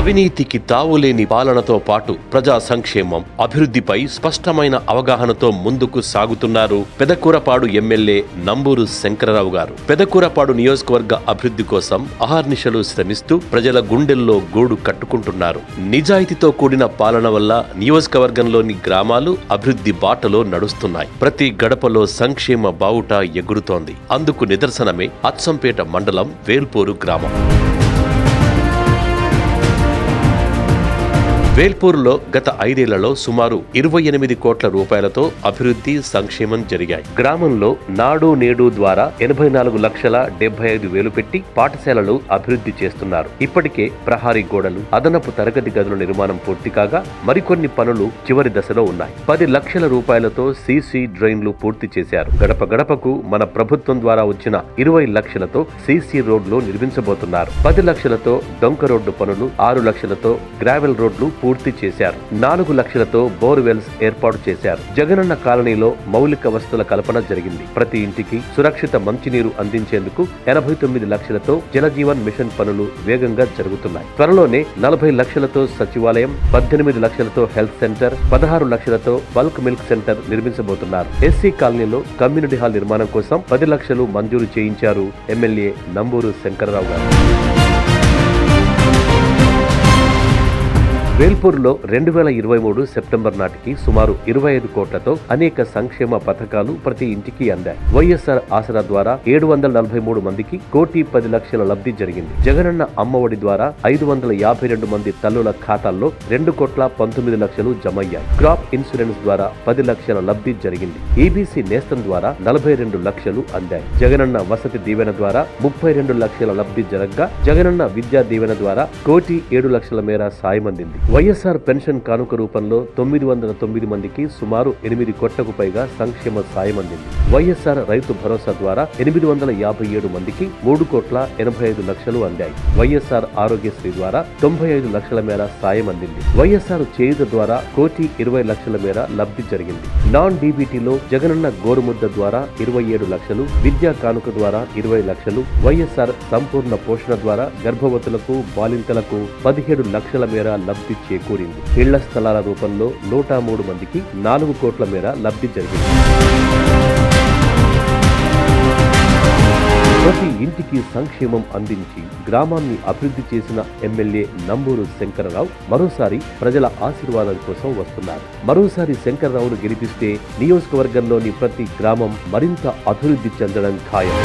అవినీతికి తావులేని పాలనతో పాటు ప్రజా సంక్షేమం, అభివృద్ధిపై స్పష్టమైన అవగాహనతో ముందుకు సాగుతున్నారు పెదకూరపాడు ఎమ్మెల్యే నంబూరు శంకరరావు గారు. పెదకూరపాడు నియోజకవర్గ అభివృద్ధి కోసం అహర్నిశలు శ్రమిస్తూ ప్రజల గుండెల్లో గూడు కట్టుకుంటున్నారు. నిజాయితీతో కూడిన పాలన వల్ల నియోజకవర్గంలోని గ్రామాలు అభివృద్ధి బాటలో నడుస్తున్నాయి. ప్రతి గడపలో సంక్షేమ బావుట ఎగురుతోంది. అందుకు నిదర్శనమే అచ్చంపేట మండలం వేల్పూరు గ్రామం. వేల్పూరులో గత 5 ఏళ్లలో సుమారు 28 కోట్ల రూపాయలతో అభివృద్ధి, సంక్షేమం జరిగాయి. గ్రామంలో నాడు నేడు ద్వారా 84,75,000 పెట్టి పాఠశాలలు అభివృద్ధి చేస్తున్నారు. ఇప్పటికే ప్రహారీ గోడలు, అదనపు తరగతి గదుల నిర్మాణం పూర్తి కాగా మరికొన్ని పనులు చివరి దశలో ఉన్నాయి. 10 లక్షల రూపాయలతో సీసీ డ్రైన్లు పూర్తి చేశారు. గడప గడపకు మన ప్రభుత్వం ద్వారా వచ్చిన 20 లక్షలతో సీసీ రోడ్లు నిర్మించబోతున్నారు. 10 లక్షలతో డొంక రోడ్డు పనులు, 6 లక్షలతో గ్రావెల్ రోడ్లు పూర్తి చేశారు. 4 లక్షలతో బోర్వెల్స్ ఏర్పాటు చేశారు. జగనన్న కాలనీలో మౌలిక వసతుల కల్పన జరిగింది. ప్రతి ఇంటికి సురక్షిత మంచినీరు అందించేందుకు 89 లక్షలతో జలజీవన్ మిషన్ పనులు వేగంగా జరుగుతున్నాయి. త్వరలోనే 40 లక్షలతో సచివాలయం, 18 లక్షలతో హెల్త్ సెంటర్, 16 లక్షలతో బల్క్ మిల్క్ సెంటర్ నిర్మించబోతున్నారు. ఎస్సీ కాలనీలో కమ్యూనిటీ హాల్ నిర్మాణం కోసం 10 లక్షలు మంజూరు చేయించారు ఎమ్మెల్యే నంబూరు శంకరరావు గారు. వేల్పూరులో 2023 సెప్టెంబర్ నాటికి సుమారు 25 కోట్లతో అనేక సంక్షేమ పథకాలు ప్రతి ఇంటికి అందాయి. వైఎస్ఆర్ ఆసరా ద్వారా 743 మందికి 1,10,00,000 లబ్ధి జరిగింది. జగనన్న అమ్మఒడి ద్వారా 552 మంది తల్లుల ఖాతాల్లో 2,19,00,000 జమయ్యాయి. క్రాప్ ఇన్సూరెన్స్ ద్వారా 10 లక్షల లబ్ధి జరిగింది. ఈబీసీ నేస్తం ద్వారా 42 లక్షలు అందాయి. జగనన్న వసతి దీవెన ద్వారా 32 లక్షల లబ్ధి జరగ్గా జగనన్న విద్యా దీవెన ద్వారా 1,07,00,000 మేర సాయం అందింది. వైఎస్ఆర్ పెన్షన్ కానుక రూపంలో 909 మందికి సుమారు 8 కోట్లకు పైగా సంక్షేమ సాయం అందింది. వైఎస్ఆర్ రైతు భరోసా ద్వారా 857 మందికి 3,85,00,000 అందాయి. వైఎస్ఆర్ ఆరోగ్యశ్రీ ద్వారా 95 లక్షల మేర సాయం అందింది. వైఎస్ఆర్ చేయుత ద్వారా 1,20,00,000 మేర లబ్ధి జరిగింది. నాన్ డీబీటీలో జగనన్న గోరుముద్ద ద్వారా 27 లక్షలు, విద్యా కానుక ద్వారా 20 లక్షలు, వైఎస్ఆర్ సంపూర్ణ పోషణ ద్వారా గర్భవతులకు, బాలింతలకు 17 లక్షల మేర లబ్ధి చేకూరింది. ఇళ్ల స్థలాల రూపంలో 103 మందికి 4 కోట్ల మేర లబ్ధి జరిగింది. ప్రతి ఇంటికి సంక్షేమం అందించి గ్రామాన్ని అభివృద్ధి చేసిన ఎమ్మెల్యే నంబూరు శంకరరావు మరోసారి ప్రజల ఆశీర్వాదం కోసం వస్తున్నారు. మరోసారి శంకరరావును గెలిపిస్తే నియోజకవర్గంలోని ప్రతి గ్రామం మరింత అభివృద్ధి చెందడం ఖాయం.